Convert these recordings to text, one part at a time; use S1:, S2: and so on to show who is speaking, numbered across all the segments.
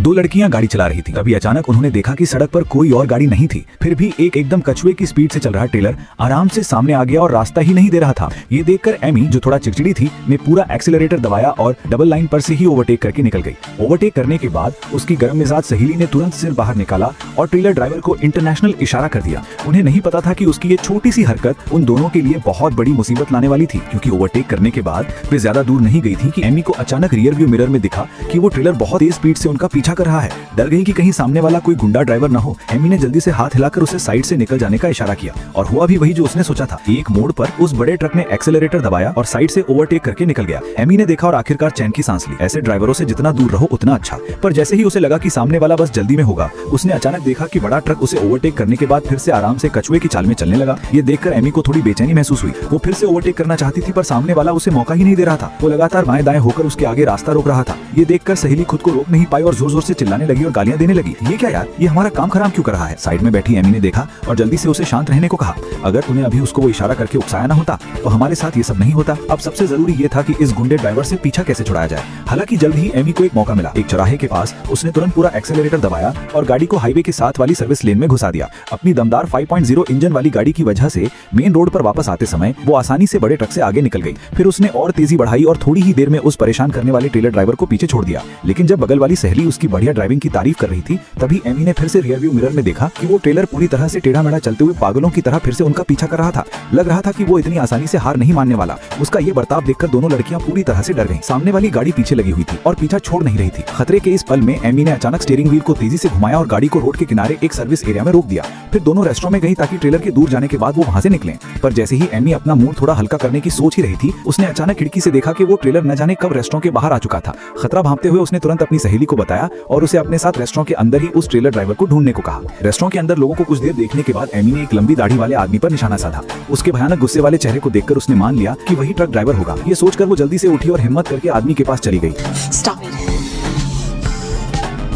S1: दो लड़कियां गाड़ी चला रही थी। तभी अचानक उन्होंने देखा कि सड़क पर कोई और गाड़ी नहीं थी। फिर भी एक एकदम कछुए की स्पीड से चल रहा ट्रेलर आराम से सामने आ गया और रास्ता ही नहीं दे रहा था। ये देखकर एमी, जो थोड़ा चिड़चिड़ी थी, ने पूरा एक्सीलरेटर दबाया और डबल लाइन पर से ही ओवरटेक करके निकल गई। ओवरटेक करने के बाद उसकी गर्म मिजाज सहेली ने तुरंत सिर बाहर निकाला और ट्रेलर ड्राइवर को इंटरनेशनल इशारा कर दिया। उन्हें नहीं पता था कि उसकी ये छोटी सी हरकत उन दोनों के लिए बहुत बड़ी मुसीबत लाने वाली थी, क्योंकि ओवरटेक करने के बाद वे ज्यादा दूर नहीं गई थी कि एमी को अचानक रियर व्यू मिरर में दिखा कि वो ट्रेलर बहुत तेज स्पीड से उनका पीछा कर रहा है। डर गई कि कहीं सामने वाला कोई गुंडा ड्राइवर न हो। एमी ने जल्दी से हाथ हिलाकर उसे साइड से निकल जाने का इशारा किया और हुआ भी वही जो उसने सोचा था। एक मोड़ पर उस बड़े ट्रक ने एक्सेलरेटर दबाया और साइड से ओवरटेक करके निकल गया। एमी ने देखा और आखिरकार चैन की सांस ली। ऐसे ड्राइवरों से जितना दूर रहो उतना अच्छा। पर जैसे ही उसे लगा कि सामने वाला बस जल्दी में होगा, उसने अचानक देखा कि बड़ा ट्रक उसे ओवरटेक करने के बाद फिर से आराम से कछुए की चाल में चलने लगा। ये देखकर एमी को थोड़ी बेचैनी महसूस हुई। वो फिर से ओवरटेक करना चाहती थी, पर सामने वाला उसे मौका ही नहीं दे रहा था। वो लगातार बाएं दाएं होकर उसके आगे रास्ता रोक रहा था। ये देखकर सहेली खुद को रोक नहीं पाई और जोर जोर से चिल्लाने लगी और गालियां देने लगी। ये क्या यार, ये हमारा काम खराब क्यों कर रहा है? साइड में बैठी एमी ने देखा और जल्दी से उसे शांत रहने को कहा। अगर तूने अभी उसको वो इशारा करके उकसाया ना होता तो हमारे साथ ये सब नहीं होता। अब सबसे जरूरी ये था कि इस गुंडे ड्राइवर से पीछा कैसे छुड़ाया जाए। हालांकि जल्द ही एमी को एक मौका मिला। एक चौराहे के पास उसने तुरंत पूरा एक्सेलरेटर दबाया और गाड़ी को हाईवे के साथ वाली सर्विस लेन में घुसा दिया। अपनी दमदार 5.0 इंजन वाली गाड़ी की वजह से मेन रोड पर वापस आते समय वो आसानी से बड़े ट्रक से आगे निकल गई। फिर उसने और तेजी बढ़ाई और थोड़ी ही देर में उस परेशान करने वाले ट्रेलर ड्राइवर को पीछे छोड़ दिया। लेकिन जब बगल वाली सहेली उसकी बढ़िया ड्राइविंग की तारीफ कर रही थी, तभी एमी ने फिर से रियर व्यू मिरर में देखा कि वो ट्रेलर पूरी तरह से टेढ़ा मेढ़ा चलते हुए पागलों की तरह फिर से उनका पीछा कर रहा था। लग रहा था कि वो इतनी आसानी से हार नहीं मानने वाला। उसका ये बर्ताव देखकर दोनों लड़कियां पूरी तरह से डर गईं। सामने वाली गाड़ी पीछे लगी हुई थी और पीछा छोड़ नहीं रही थी। खतरे के इस पल में एमी ने अचानक स्टीयरिंग व्हील को तेजी से घुमाया और गाड़ी को रोड के किनारे एक सर्विस एरिया में रोक दिया। फिर दोनों रेस्टोरेंट में गई ताकि ट्रेलर के दूर जाने के बाद वो वहां से निकलें। पर जैसे ही एमी अपना मूड थोड़ा हल्का करने की सोच ही रही थी, उसने अचानक खिड़की से देखा कि वो ट्रेलर न जाने कब रेस्टोरेंट के बाहर आ चुका था। खतरा भांपते हुए उसने तुरंत अपनी सहेली को बताया और उसे अपने साथ रेस्टोरेंट के अंदर ही उस ट्रेलर ड्राइवर को ढूंढने को कहा। रेस्टोरेंट के अंदर लोगों को कुछ देर देखने के बाद एमी ने एक लंबी दाढ़ी वाले आदमी पर निशाना साधा। उसके भयानक गुस्से वाले चेहरे को देखकर उसने मान लिया कि वही ट्रक ड्राइवर होगा। ये सोचकर वो जल्दी से उठी और हिम्मत करके आदमी के पास चली गई।
S2: Stop it.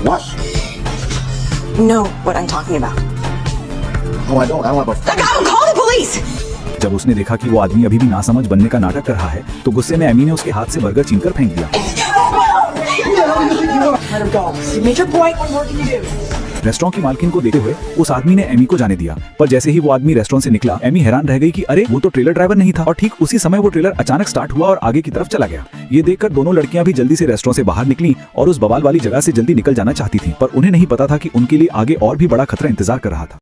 S3: What?
S2: You know what I'm talking about.
S3: Oh, I don't want to.
S2: Call the police.
S1: जब उसने देखा कि वो आदमी अभी भी नासमझ बनने का नाटक कर रहा है, तो गुस्से में एमी ने उसके हाथ से बर्गर छीनकर फेंक दिया।
S2: Let him go. You made your point. What more can you do?
S1: Restaurant की मालकिन को देखते हुए उस आदमी ने एमी को जाने दिया। पर जैसे ही वो आदमी रेस्टोरेंट से निकला, एमी हैरान रह गई कि अरे वो तो ट्रेलर ड्राइवर नहीं था। और ठीक उसी समय वो ट्रेलर अचानक स्टार्ट हुआ और आगे की तरफ चला गया। ये देखकर दोनों लड़कियां भी जल्दी से रेस्टोरेंट से बाहर निकली और उस बवाल वाली जगह से जल्दी निकल जाना चाहती थी। पर उन्हें नहीं पता था कि उनके लिए आगे और भी बड़ा खतरा इंतजार कर रहा था।